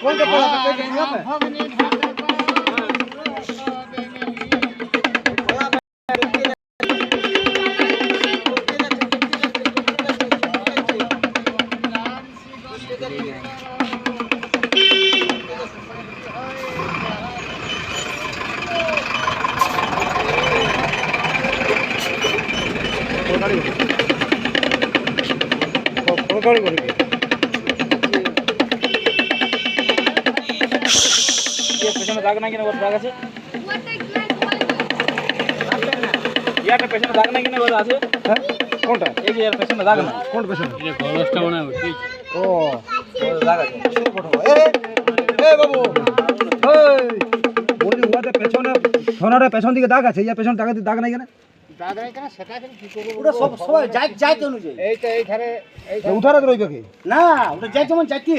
কোনটা পড়া পেছনে হবে? গাড়ি করে পেছনে দাগ নাই কিনা দাগ আছে ইয়াটা পেছনে দাগ নাই কিনা আছে হ্যাঁ কোনটা এই যে এর পেছনে দাগ না কোনটা পেছনে এই গলসটা মনে হয় ঠিক ও দাগ আছে এই বাবু এই বলি ওয়াতে পেছনে সোনাটা পেছন দিকে দাগ আছে ইয়া পেছনে দাগ নাই কিনা দাগ নাই কিনা সেটা কি করব ওটা সব সবাই যাই অনুযায়ী এইটা এইখানে উঠারে রইবে কি না ওটা যাই যেমন যাইতে